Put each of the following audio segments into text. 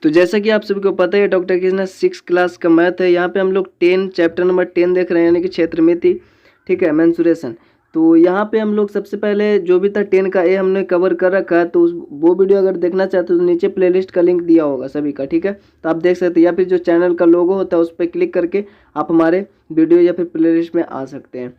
तो जैसा कि आप सभी को पता है डॉक्टर कृष्णा 6 क्लास का मैथ है। यहाँ पे हम लोग 10 चैप्टर नंबर 10 देख रहे हैं, यानी कि क्षेत्रमिति, ठीक है, मेंसुरेशन। तो यहाँ पे हम लोग सबसे पहले जो भी था 10 का ए हमने कवर कर रखा है, तो वो वीडियो अगर देखना चाहते हो तो नीचे प्लेलिस्ट का लिंक दिया होगा सभी का, ठीक है, तो आप देख सकते हैं, या फिर जो चैनल का लोगो होता है उस पर क्लिक करके आप हमारे वीडियो या फिर प्लेलिस्ट में आ सकते हैं।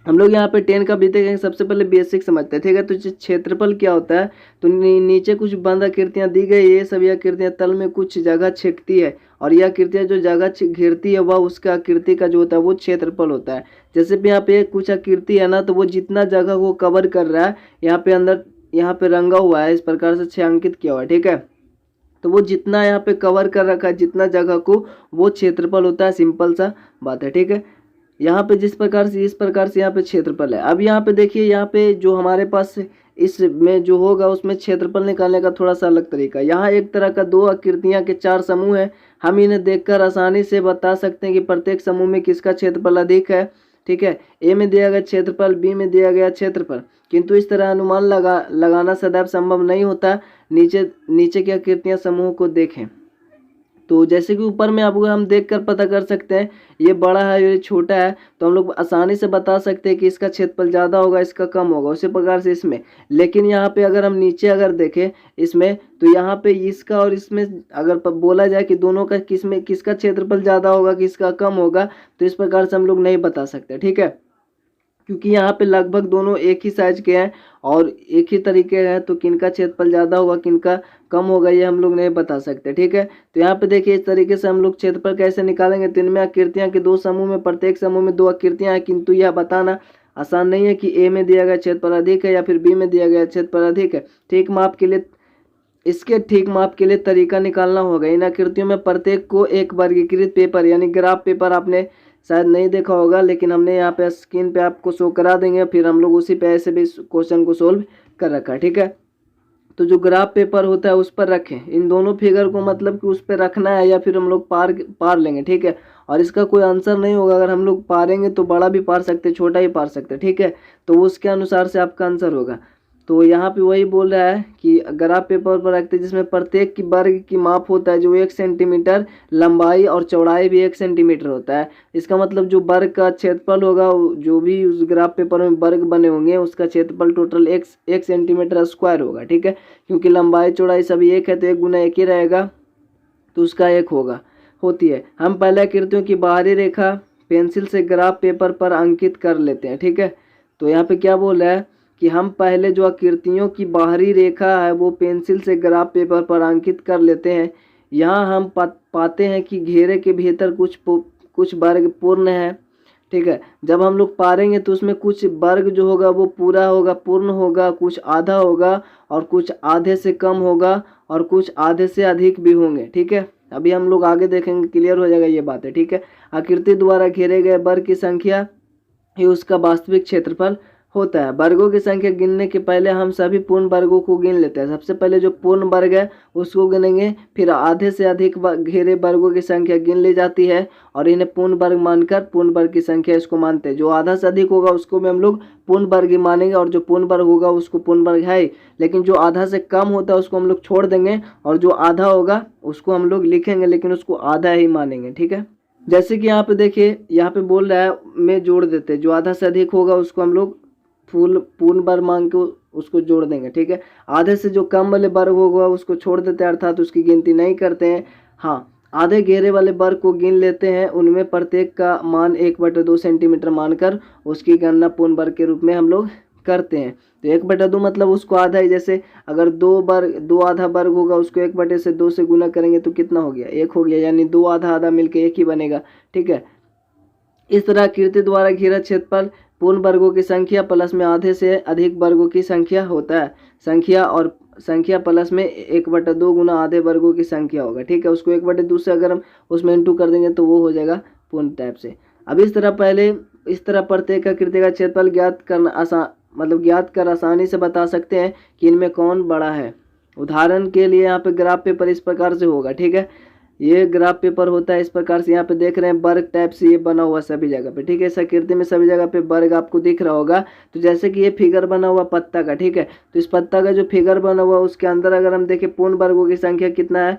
हम लोग यहाँ पे 10 का भी देखेंगे। सबसे पहले बेसिक समझते हैं, ठीक है। तो क्षेत्रफल क्या होता है, तो नीचे कुछ बंद आकृतियाँ दी गई, ये सभी आकृतियाँ तल में कुछ जगह छेकती है, और यह आकृतियाँ जो जगह घेरती है वह उसका आकृति का जो होता है वो क्षेत्रफल होता है। जैसे भी यहाँ पे कुछ आकृति है ना, तो वो जितना जगह वो कवर कर रहा है, यहाँ पे अंदर यहाँ पे रंगा हुआ है, इस प्रकार से छायांकित किया हुआ है, ठीक है। तो वो जितना यहाँ पे कवर कर रखा है, जितना जगह को, वो क्षेत्रफल होता है। सिंपल सा बात है, ठीक है। यहाँ पे जिस प्रकार से, इस प्रकार से यहाँ पे क्षेत्रफल है। अब यहाँ पे देखिए, यहाँ पे जो हमारे पास इसमें जो होगा उसमें क्षेत्रफल निकालने का थोड़ा सा अलग तरीका। यहाँ एक तरह का दो आकृतियाँ के 4 समूह है। हम इन्हें देखकर आसानी से बता सकते हैं कि प्रत्येक समूह में किसका क्षेत्रफल अधिक है, ठीक है। ए में दिया गया क्षेत्रफल, बी में दिया गया क्षेत्रफल, किंतु इस तरह अनुमान लगाना सदैव संभव नहीं होता। नीचे की आकृतियाँ समूह को देखें। तो जैसे कि ऊपर में आपको हम देखकर पता कर सकते हैं, ये बड़ा है ये छोटा है, तो हम लोग आसानी से बता सकते हैं कि इसका क्षेत्रफल ज़्यादा होगा, इसका कम होगा, उसी प्रकार से इसमें। लेकिन यहाँ पे अगर हम नीचे अगर देखें इसमें, तो यहाँ पे इसका और इसमें अगर बोला जाए कि दोनों का किसका क्षेत्रफल ज़्यादा होगा, किसका कम होगा, तो इस प्रकार से हम लोग नहीं बता सकते, ठीक है, क्योंकि यहाँ पे लगभग दोनों एक ही साइज के हैं और एक ही तरीके हैं। तो किनका क्षेत्रफल ज़्यादा होगा, किनका कम होगा, ये हम लोग नहीं बता सकते, ठीक है। तो यहाँ पे देखिए, इस तरीके से हम लोग क्षेत्रफल कैसे निकालेंगे। तो इनमें आकृतियाँ के 2 समूह में, प्रत्येक समूह में 2 आकृतियाँ हैं, किंतु यह बताना आसान नहीं है कि ए में दिया गया क्षेत्रफल अधिक है या फिर बी में दिया गया क्षेत्रफल अधिक है। ठीक माप के लिए, इसके ठीक माप के लिए तरीका निकालना होगा। इन आकृतियों में प्रत्येक को एक वर्गीकृत पेपर यानी ग्राफ पेपर, आपने शायद नहीं देखा होगा, लेकिन हमने यहाँ पे स्क्रीन पे आपको शो करा देंगे, फिर हम लोग उसी पे ऐसे भी क्वेश्चन को सोल्व कर रखा है, ठीक है। तो जो ग्राफ पेपर होता है उस पर रखें। इन दोनों फिगर को मतलब कि उस पर रखना है, या फिर हम लोग पार लेंगे, ठीक है। और इसका कोई आंसर नहीं होगा। अगर हम लोग पारेंगे तो बड़ा भी पार सकते, छोटा ही पार सकते, ठीक है। तो उसके अनुसार से आपका आंसर होगा। तो यहाँ पे वही बोल रहा है कि ग्राफ पेपर पर रखते हैं, जिसमें प्रत्येक की वर्ग की माप होता है जो 1 सेंटीमीटर, लंबाई और चौड़ाई भी 1 सेंटीमीटर होता है। इसका मतलब जो वर्ग का क्षेत्रफल होगा, जो भी उस ग्राफ पेपर में वर्ग बने होंगे, उसका क्षेत्रफल टोटल 1 सेंटीमीटर स्क्वायर होगा, ठीक है। क्योंकि लंबाई चौड़ाई सभी एक है, तो 1 गुना 1 ही रहेगा, तो उसका 1 होती है। हम पहले आकृतियों की बाहरी रेखा पेंसिल से ग्राफ पेपर पर अंकित कर लेते हैं, ठीक है। तो यहाँ पे क्या बोल रहा है कि हम पहले जो आकृतियों की बाहरी रेखा है वो पेंसिल से ग्राफ पेपर पर अंकित कर लेते हैं। यहाँ हम पाते हैं कि घेरे के भीतर कुछ वर्ग पूर्ण है, ठीक है। जब हम लोग पारेंगे तो उसमें कुछ वर्ग जो होगा वो पूरा होगा, पूर्ण होगा, कुछ आधा होगा, और कुछ आधे से कम होगा, और कुछ आधे से अधिक भी होंगे, ठीक है। अभी हम लोग आगे देखेंगे, क्लियर हो जाएगा ये बात है, ठीक है। आकृति द्वारा घेरे गए वर्ग की संख्या ही उसका वास्तविक क्षेत्रफल होता है। वर्गों की संख्या गिनने के पहले हम सभी पूर्ण वर्गों को गिन लेते हैं। सबसे पहले जो पूर्ण वर्ग है उसको गिनेंगे, फिर आधे से अधिक घेरे वर्गों की संख्या गिन ली जाती है, और इन्हें पूर्ण वर्ग मानकर पूर्ण वर्ग की संख्या इसको मानते हैं। जो आधा से अधिक होगा उसको भी हम लोग पूर्ण वर्ग ही मानेंगे, और जो पूर्ण वर्ग होगा उसको पूर्ण वर्ग है ही। लेकिन जो आधा से कम होता है उसको हम लोग छोड़ देंगे, और जो आधा होगा उसको हम लोग लिखेंगे, लेकिन उसको आधा ही मानेंगे, ठीक है। जैसे कि यहाँ पे देखिए, यहाँ पे बोल रहा है में जोड़ देते हैं, जो आधा से अधिक होगा उसको हम लोग पूर्ण वर्ग मान के उसको जोड़ देंगे, ठीक है। आधे से जो कम वाले वर्ग होगा उसको छोड़ देते हैं, अर्थात उसकी गिनती नहीं करते हैं। हाँ, आधे घेरे वाले वर्ग को गिन लेते हैं, उनमें प्रत्येक का मान 1/2 सेंटीमीटर मानकर उसकी गणना पूर्ण वर्ग के रूप में हम लोग करते हैं। तो 1/2 मतलब उसको आधा ही, जैसे अगर 2 आधा वर्ग होगा उसको 1/2 से गुना करेंगे तो कितना हो गया, 1 हो गया, यानी 2 आधा आधा मिलके 1 ही बनेगा, ठीक है। इस तरह आकृति द्वारा घेरा क्षेत्रफल पूर्ण वर्गों की संख्या प्लस में आधे से अधिक वर्गों की संख्या होता है। संख्या प्लस में 1/2 गुना आधे वर्गों की संख्या होगा, ठीक है। उसको 1/2 से अगर हम उसमें इंटू कर देंगे तो वो हो जाएगा पूर्ण टाइप से। अब इस तरह प्रत्येक आकृति का क्षेत्रफल ज्ञात कर आसानी से बता सकते हैं कि इनमें कौन बड़ा है। उदाहरण के लिए यहाँ पे ग्राफ पेपर इस प्रकार से होगा, ठीक है। ये ग्राफ पेपर होता है इस प्रकार से, यहाँ पे देख रहे हैं वर्ग टाइप से ये बना हुआ सभी जगह पे, ठीक है। इस आकृति में सभी जगह पे वर्ग आपको दिख रहा होगा। तो जैसे कि ये फिगर बना हुआ पत्ता का, ठीक है। तो इस पत्ता का जो फिगर बना हुआ उसके अंदर अगर हम देखें पूर्ण वर्गों की संख्या कितना है,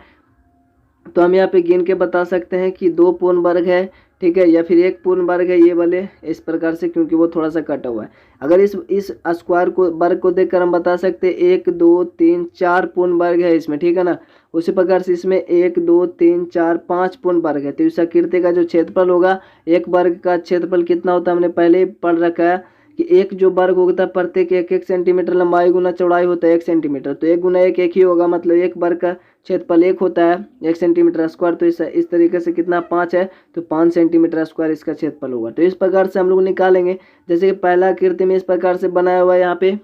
तो हम यहाँ पे गिन के बता सकते हैं कि 2 पूर्ण वर्ग है, ठीक है, या फिर 1 पूर्ण वर्ग है, ये वाले इस प्रकार से, क्योंकि वो थोड़ा सा कटा हुआ है। अगर इस स्क्वायर को वर्ग को देखकर हम बता सकते हैं 1 2 3 4 पूर्ण वर्ग है इसमें, ठीक है ना। उसी प्रकार से इसमें 1 2 3 4 5 पूर्ण वर्ग है। तो इस आकृति का जो क्षेत्रफल होगा, एक वर्ग का क्षेत्रफल कितना होता है हमने पहले ही पढ़ रखा है कि एक जो वर्ग होता है प्रत्येक 1 सेंटीमीटर लंबाई गुना चौड़ाई होता है 1 सेंटीमीटर। तो 1 गुना 1 1 ही होगा, मतलब एक वर्ग का क्षेत्रफल 1 होता है 1 सेंटीमीटर स्क्वायर। तो इस तरीके से कितना 5 है, तो 5 सेंटीमीटर स्क्वायर इसका क्षेत्रफल होगा। तो इस प्रकार से हम लोग निकालेंगे। जैसे कि पहला आकृति में इस प्रकार से बनाया हुआ है, यहाँ पे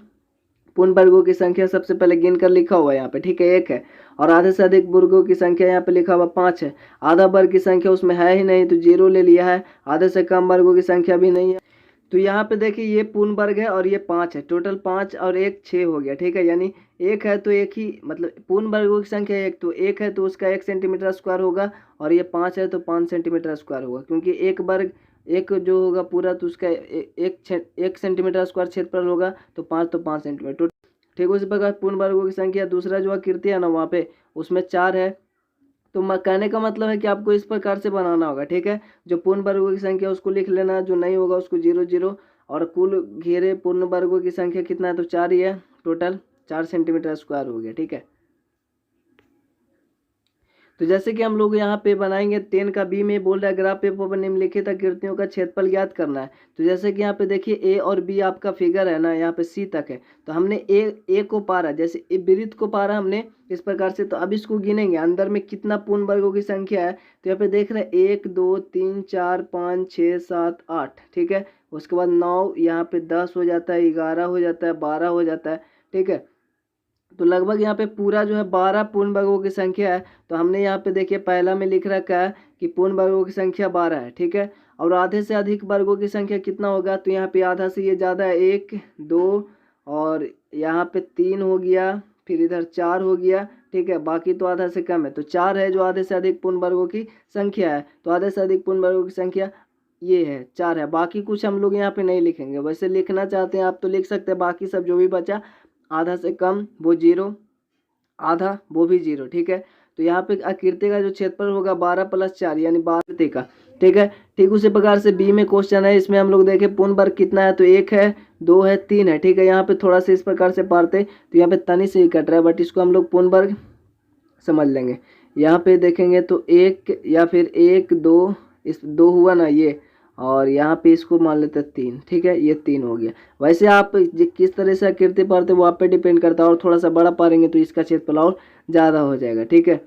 पूर्ण वर्गों की संख्या सबसे पहले गिन कर लिखा हुआ है यहाँ पे, ठीक है, 1 है, और आधे से अधिक वर्गों की संख्या यहाँ पे लिखा हुआ 5 है। आधा वर्ग की संख्या उसमें है ही नहीं, तो 0 ले लिया है। आधे से कम वर्गों की संख्या भी नहीं है। तो यहाँ पे देखिए ये पूर्ण वर्ग है और ये 5 है, टोटल 5 और 1 6 हो गया, ठीक है। यानी 1 है तो 1 ही, मतलब पूर्ण वर्गों की संख्या 1, तो 1 है तो उसका 1 सेंटीमीटर स्क्वायर होगा, और ये 5 है तो 5 सेंटीमीटर स्क्वायर होगा, क्योंकि एक वर्ग एक जो होगा पूरा तो उसका 1 सेंटीमीटर स्क्वायर क्षेत्रफल होगा, तो 5 सेंटीमीटर, ठीक। उसी प्रकार पूर्ण वर्गों की संख्या दूसरा जो आकृति है ना वहाँ पे उसमें 4 है। तो कहने का मतलब है कि आपको इस प्रकार से बनाना होगा, ठीक है। जो पूर्ण वर्गों की संख्या उसको लिख लेना, जो नहीं होगा उसको 0 0, और कुल घेरे पूर्ण वर्गों की संख्या कितना है, तो 4 ही है, टोटल 4 सेंटीमीटर स्क्वायर हो गया, ठीक है। तो जैसे कि हम लोग यहाँ पे बनाएंगे 10 का बी में बोल रहा है ग्राफ पेपर पर निम्नलिखित आकृतियों का क्षेत्रफल ज्ञात करना है। तो जैसे कि यहाँ पे देखिए ए और बी आपका फिगर है ना, यहाँ पे सी तक है, तो हमने ए को पारा, जैसे ए वृत्त को पारा हमने इस प्रकार से। तो अब इसको गिनेंगे अंदर में कितना पूर्ण वर्गों की संख्या है। तो यहाँ पे देख रहे हैं 1 2 3 4 5 6 7 8, ठीक है। उसके बाद 9, यहाँ पे 10 हो जाता है, 11 हो जाता है, 12 हो जाता है, ठीक है। तो लगभग यहाँ पे पूरा जो है 12 पूर्ण वर्गों की संख्या है। तो हमने यहाँ पे देखिए पहला में लिख रखा है कि पूर्ण वर्गों की संख्या 12 है, ठीक है। और आधे से अधिक वर्गों की संख्या कितना होगा, तो यहाँ पे आधा से ये ज़्यादा है, 1 2, और यहाँ पे 3 हो गया, फिर इधर 4 हो गया, ठीक है। बाकी तो आधा से कम है, तो 4 है जो आधे से अधिक पूर्ण वर्गों की संख्या है। तो आधे से अधिक पूर्ण वर्गों की संख्या ये है, 4 है। बाकी कुछ हम लोग यहाँ पे नहीं लिखेंगे, वैसे लिखना चाहते हैं आप तो लिख सकते हैं। बाकी सब जो भी बचा आधा से कम वो 0, आधा वो भी 0, ठीक है। तो यहाँ पे आकृति का जो क्षेत्रफल होगा 12 + 4 यानी 12 का, ठीक है। ठीक उसी प्रकार से बी में क्वेश्चन है, इसमें हम लोग देखें पूर्ण वर्ग कितना है, तो 1 है 2 है 3 है, ठीक है। यहाँ पे थोड़ा सा इस प्रकार से पारते, तो यहाँ पे तनी से ही कट रहा है, बट इसको हम लोग पूर्ण वर्ग समझ लेंगे। यहाँ पे देखेंगे तो 1 या फिर 1 2, इस 2 हुआ ना ये, और यहाँ पे इसको मान लेते हैं 3, ठीक है, ये 3 हो गया। वैसे आप किस तरह से आकृति पारते वो आप पे डिपेंड करता है, और थोड़ा सा बड़ा पारेंगे तो इसका क्षेत्रफल और ज़्यादा हो जाएगा, ठीक है।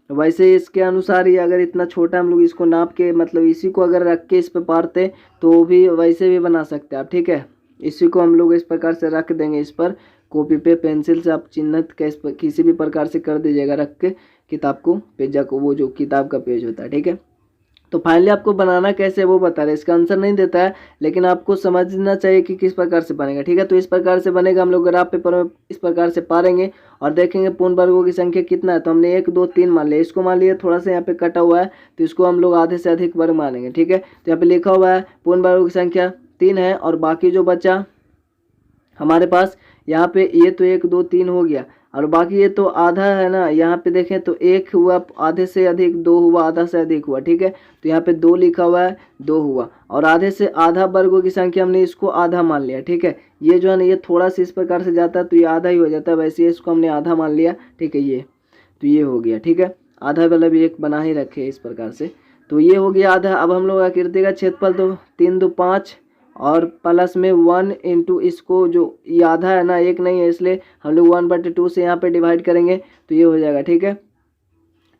वैसे इसके अनुसार ही अगर इतना छोटा हम लोग इसको नाप के, मतलब इसी को अगर रख के इस पे पारते तो भी वैसे भी बना सकते हैं आप, ठीक है। इसी को हम लोग इस प्रकार से रख देंगे, इस पर कॉपी पे पेंसिल से आप चिन्हित किसी भी प्रकार से कर दीजिएगा, रख के किताब को, पेजा को, वो जो किताब का पेज होता है, ठीक है। तो फाइनली आपको बनाना कैसे है वो बता रहे हैं, इसका आंसर नहीं देता है, लेकिन आपको समझना चाहिए कि किस प्रकार से बनेगा, ठीक है। तो इस प्रकार से बनेगा, हम लोग ग्राफ पेपर में इस प्रकार से पारेंगे और देखेंगे पूर्ण वर्गों की संख्या कितना है। तो हमने 1 2 3 मान लिया, इसको मान लिया, थोड़ा सा यहाँ पे कटा हुआ है तो इसको हम लोग आधे से अधिक वर्ग मानेंगे, ठीक है। तो यहाँ पे लिखा हुआ है पूर्ण वर्गों की संख्या 3 है, और बाकी जो बचा हमारे पास यहाँ पे ये तो 1 2 3 हो गया, और बाकी ये तो आधा है ना, यहाँ पे देखें तो 1 हुआ, आधे से अधिक 2 हुआ, आधा से अधिक हुआ, ठीक है। तो यहाँ पे 2 लिखा हुआ है, 2 हुआ, और आधे से आधा वर्गों की संख्या हमने इसको आधा मान लिया, ठीक है। ये जो है ना ये थोड़ा सा इस प्रकार से जाता है तो ये आधा ही हो जाता है, वैसे इसको हमने आधा मान लिया, ठीक है। ये तो ये हो गया, ठीक है। आधा वाला भी एक बना ही रखे इस प्रकार से, तो ये हो गया आधा। अब हम लोग आकृति का क्षेत्रफल तो 3 2 5 और प्लस में 1 इंटू इसको, जो ये आधा है ना, एक नहीं है, इसलिए हम लोग 1/2 से यहाँ पे डिवाइड करेंगे तो ये हो जाएगा, ठीक है।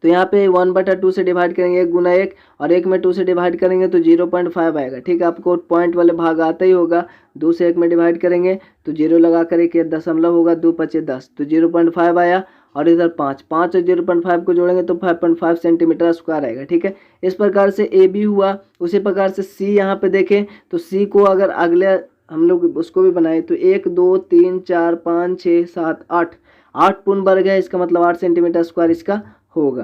तो यहाँ पे 1/2 से डिवाइड करेंगे, 1 गुना 1, और 1 में 2 से डिवाइड करेंगे तो 0.5 आएगा, ठीक है। आपको पॉइंट वाले भाग आता ही होगा, 2 से 1 में डिवाइड करेंगे तो 0 लगा कर एक दशमलव होगा, 2 5 10, तो 0.5 आया, और इधर 5 और 0.5 को जोड़ेंगे तो 5.5 सेंटीमीटर स्क्वायर आएगा, ठीक है। इस प्रकार से ए बी हुआ। उसी प्रकार से सी यहाँ पे देखें तो सी को अगर अगले हम लोग उसको भी बनाए तो 1 2 3 4 5 6 7 8 पूर्ण वर्ग है, इसका मतलब 8 सेंटीमीटर स्क्वायर इसका होगा।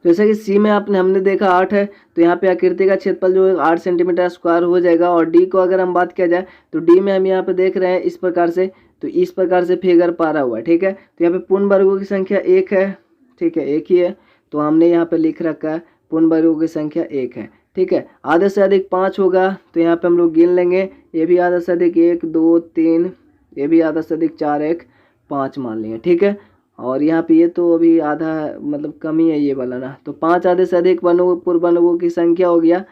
तो जैसे कि सी में हमने देखा 8 है, तो यहाँ पे आकृति का क्षेत्रफल जो है 8 सेंटीमीटर स्क्वायर हो जाएगा। और डी को अगर हम बात किया जाए तो डी में हम यहाँ पे देख रहे हैं इस प्रकार से, तो इस प्रकार से फिगर पारा हुआ है, ठीक है। तो यहाँ पे पूर्ण वर्गों की संख्या 1 है, ठीक है, 1 ही है। तो हमने यहाँ पे लिख रखा है पूर्ण वर्गों की संख्या 1 है। ठीक है, आधे से अधिक 5 होगा तो यहाँ पे हम लोग गिन लेंगे, ये भी आधा से अधिक 1 2 3, ये भी आधा से अधिक 4 1 5 मान लेंगे। ठीक है, और यहाँ पे ये तो अभी आधा मतलब कमी है ये वाला ना, तो 5 आधे से अधिक पूर्ण वर्गों की संख्या हो गया,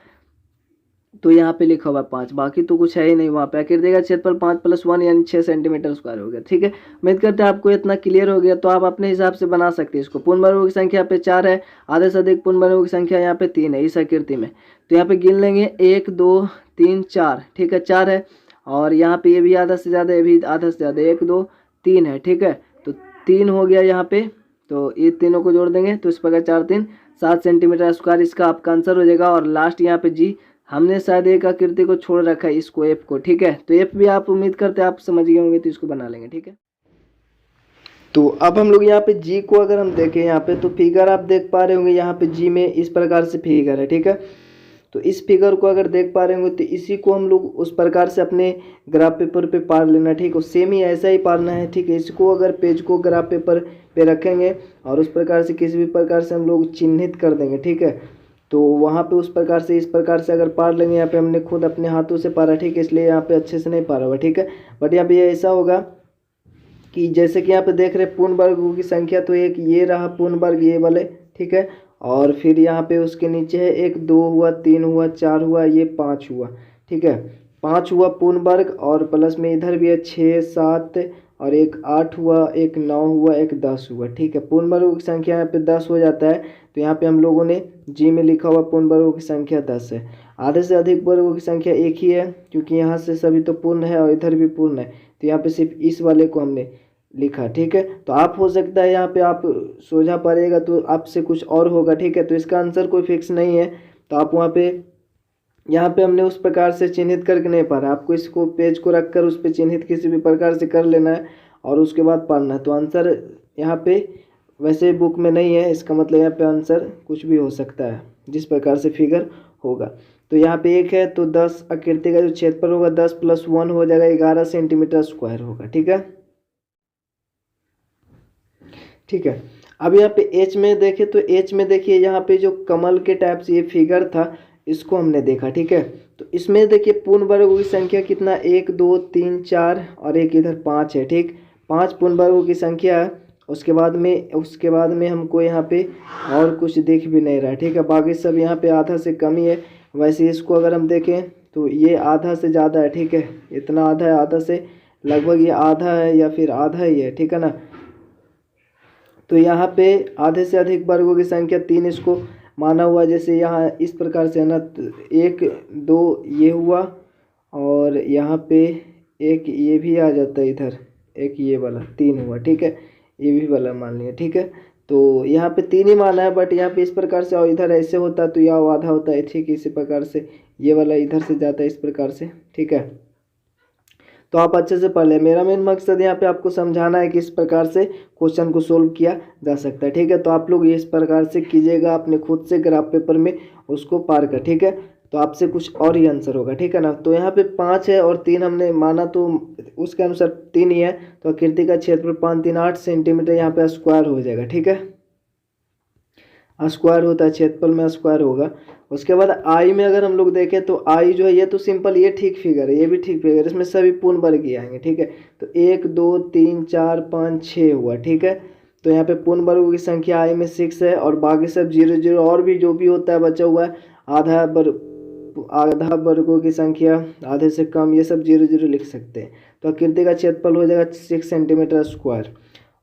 तो यहाँ पे लिखा हुआ है 5, बाकी तो कुछ है ही नहीं वहाँ पे। आकृति का क्षेत्रफल 5 + 1 यानी 6 सेंटीमीटर स्क्वायर हो गया। ठीक है, उम्मीद करते हैं आपको इतना क्लियर हो गया, तो आप अपने हिसाब से बना सकते हैं इसको। पूर्ण वर्गों की संख्या पे 4 है, आधे से अधिक पूर्ण वर्गों की संख्या यहाँ पे 3 है इस आकृति में, तो यहाँ पे गिन लेंगे 1 2 3 4। ठीक है, 4 है, और यहाँ पे ये भी आधा से ज़्यादा, ये भी आधा से ज़्यादा, 1 2 3 है। ठीक है, तो 3 हो गया यहाँ पे, तो ये तीनों को जोड़ देंगे तो इस प्रकार 4 3 7 सेंटीमीटर स्क्वायर इसका आपका आंसर हो जाएगा। और लास्ट यहाँ पे जी, हमने शायद एक आकृति को छोड़ रखा है इसको, एफ को। ठीक है, तो एफ भी आप उम्मीद करते हैं आप समझ गए होंगे, तो इसको बना लेंगे। ठीक है, तो अब हम लोग यहाँ पे जी को अगर हम देखें यहाँ पे, तो फिगर आप देख पा रहे होंगे यहाँ पे जी में इस प्रकार से फिगर है। ठीक है, तो इस फिगर को अगर देख पा रहे होंगे तो इसी को हम लोग उस प्रकार से अपने ग्राफ पेपर पे पार लेना। ठीक है, सेम ही ऐसा ही पारना है। ठीक है, इसको अगर पेज को ग्राफ पेपर पे रखेंगे और उस प्रकार से किसी भी प्रकार से हम लोग चिन्हित कर देंगे। ठीक है, तो वहाँ पे उस प्रकार से इस प्रकार से अगर पार लेंगे, यहाँ पे हमने खुद अपने हाथों से पारा। ठीक है, इसलिए यहाँ पे अच्छे से नहीं पारा हुआ। ठीक है, बट यहाँ पे ये ऐसा होगा कि जैसे कि यहाँ पे देख रहे हैं पूर्ण वर्गों की संख्या, तो एक ये रहा पूर्ण वर्ग ये वाले। ठीक है, और फिर यहाँ पे उसके नीचे है 1 2 हुआ, 3 हुआ, 4 हुआ, ये 5 हुआ। ठीक है, 5 हुआ पूर्ण वर्ग, और प्लस में इधर भी है 6 7, और एक 8 हुआ, एक 9 हुआ, एक 10 हुआ। ठीक है, पूर्ण वर्गों की संख्या यहाँ पे 10 हो जाता है, तो यहाँ पे हम लोगों ने जी में लिखा हुआ पूर्ण वर्गों की संख्या 10 है। आधे से अधिक वर्गों की संख्या 1 ही है, क्योंकि यहाँ से सभी तो पूर्ण है और इधर भी पूर्ण है, तो यहाँ पे सिर्फ इस वाले को हमने लिखा। ठीक है, तो आप हो सकता है यहाँ पे आप सोझा पड़ेगा तो आपसे कुछ और होगा। ठीक है, तो इसका आंसर कोई फिक्स नहीं है, तो आप वहाँ पे यहाँ पे हमने उस प्रकार से चिन्हित करके नहीं पा रहा, आपको इसको पेज को रख कर उस पर चिन्हित किसी भी प्रकार से कर लेना है और उसके बाद पढ़ना है। तो आंसर यहाँ पे वैसे बुक में नहीं है, इसका मतलब यहाँ पे आंसर कुछ भी हो सकता है जिस प्रकार से फिगर होगा। तो यहाँ पे 1 है, तो 10 आकृति का जो क्षेत्रफल होगा 10 + 1 हो जाएगा 11 सेंटीमीटर स्क्वायर होगा। ठीक है, ठीक है, अब यहाँ पे एच में देखें तो एच में देखिए यहाँ पे जो कमल के टाइप से ये फिगर था इसको हमने देखा। ठीक है, तो इसमें देखिए पूर्ण वर्गों की संख्या कितना 1 2 3 4 और एक इधर 5 है। ठीक, 5 पूर्ण वर्गों की संख्या है। उसके बाद में हमको यहाँ पे और कुछ दिख भी नहीं रहा। ठीक है, बाकी सब यहाँ पे आधा से कम ही है। वैसे इसको अगर हम देखें तो ये आधा से ज़्यादा है। ठीक है, इतना आधा है, आधा से लगभग ये आधा है या फिर आधा ही है। ठीक है ना, तो यहाँ पे आधे से अधिक वर्गों की संख्या 3 इसको माना हुआ, जैसे यहाँ इस प्रकार से है ना, 1 2 ये हुआ, और यहाँ पे एक ये भी आ जाता है, इधर एक ये वाला 3 हुआ। ठीक है, ये भी वाला मान लिया। ठीक है, तो यहाँ पे 3 ही माना है, बट यहाँ पे इस प्रकार से और इधर ऐसे होता तो यह आधा होता है। ठीक, इसी प्रकार से ये वाला इधर से जाता है इस प्रकार से। ठीक है, तो आप अच्छे से पढ़ लें। मेरा मेन मकसद यहाँ पे आपको समझाना है कि इस प्रकार से क्वेश्चन को सोल्व किया जा सकता है। ठीक है, तो आप लोग इस प्रकार से कीजिएगा अपने खुद से ग्राफ पेपर में उसको पार कर। ठीक है, तो आपसे कुछ और ही आंसर होगा। ठीक है ना, तो यहाँ पे 5 है और 3 हमने माना, तो उसके अनुसार 3 ही है, तो आकृति का क्षेत्रफल 5 3 8 सेंटीमीटर यहाँ पे स्क्वायर हो जाएगा। ठीक है, स्क्वायर होता है, क्षेत्रफल में स्क्वायर होगा। उसके बाद आई में अगर हम लोग देखें तो आई जो है ये तो सिंपल, ये ठीक फिगर है, ये भी ठीक फिगर, इसमें सभी पूर्ण वर्ग ही आएंगे। ठीक है, तो 1 2 3 4 5 6 हुआ। ठीक है, तो यहाँ पे पूर्ण वर्गों की संख्या आई में 6 है, और बाकी सब 0 0 और भी जो भी होता है बचा हुआ है, आधा वर्गों की संख्या आधे से कम, ये सब 0 0 लिख सकते हैं। तो आकृति का क्षेत्रफल हो जाएगा 6 सेंटीमीटर स्क्वायर।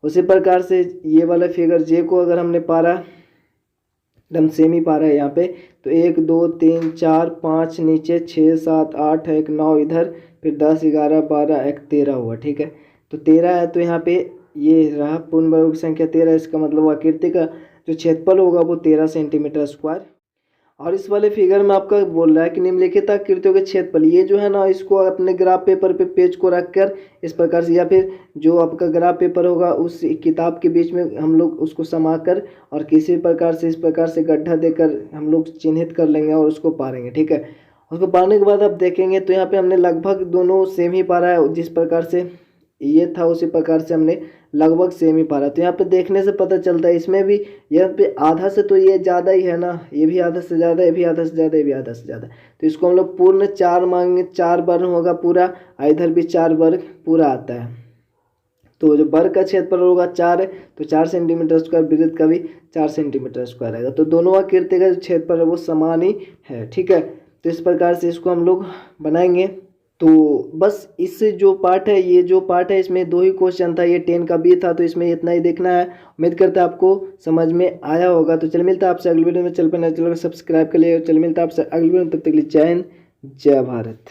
उसी प्रकार से ये वाला फिगर जे को अगर हमने पारा एकदम सेम ही पा रहा है यहाँ पे, तो 1 2 3 4 5 नीचे 6 7 8 1 9 इधर, फिर 10 11 12 1 13 हुआ। ठीक है, तो 13 है, तो यहाँ पे ये रहा पूर्ण वर्गों की संख्या 13, इसका मतलब आकृति का जो क्षेत्रफल होगा वो 13 सेंटीमीटर स्क्वायर। और इस वाले फिगर में आपका बोल रहा है कि निम्नलिखित आकृतियों के क्षेत्रफल, ये जो है ना इसको अपने ग्राफ पेपर पे पेज को रखकर इस प्रकार से, या फिर जो आपका ग्राफ पेपर होगा उस किताब के बीच में हम लोग उसको समाकर और किसी प्रकार से इस प्रकार से गड्ढा देकर हम लोग चिन्हित कर लेंगे और उसको पारेंगे। ठीक है, उसको पाने के बाद आप देखेंगे तो यहाँ पे हमने लगभग दोनों सेम ही पारा है, जिस प्रकार से ये था उसी प्रकार से हमने लगभग सेम ही पा रहा। तो यहाँ पे देखने से पता चलता है इसमें भी यहाँ पे आधा से तो ये ज़्यादा ही है ना, ये भी आधा से ज़्यादा, ये भी आधा से ज़्यादा, ये भी आधा से ज़्यादा। तो इसको हम लोग पूर्ण 4 मांगे, 4 वर्ग होगा पूरा, इधर भी 4 वर्ग पूरा आता है। तो जो वर्ग का क्षेत्रफल होगा 4 है, तो 4 सेंटीमीटर स्क्वायर, वृत्त का भी 4 सेंटीमीटर स्क्वायर आएगा। तो दोनों आकृति का जो क्षेत्रफल है वो समान ही है, ठीक है। तो इस प्रकार से इसको हम लोग बनाएंगे। तो बस इससे जो पार्ट है, ये जो पार्ट है इसमें 2 ही क्वेश्चन था, ये 10 का भी था, तो इसमें इतना ही देखना है। उम्मीद करता है आपको समझ में आया होगा। तो चल मिलता है आपसे अगले वीडियो में। चल पर नए चैनल को सब्सक्राइब कर लिए। चल मिलता है आपसे अगले वीडियो में, तब तक के लिए जय हिंद, जय भारत।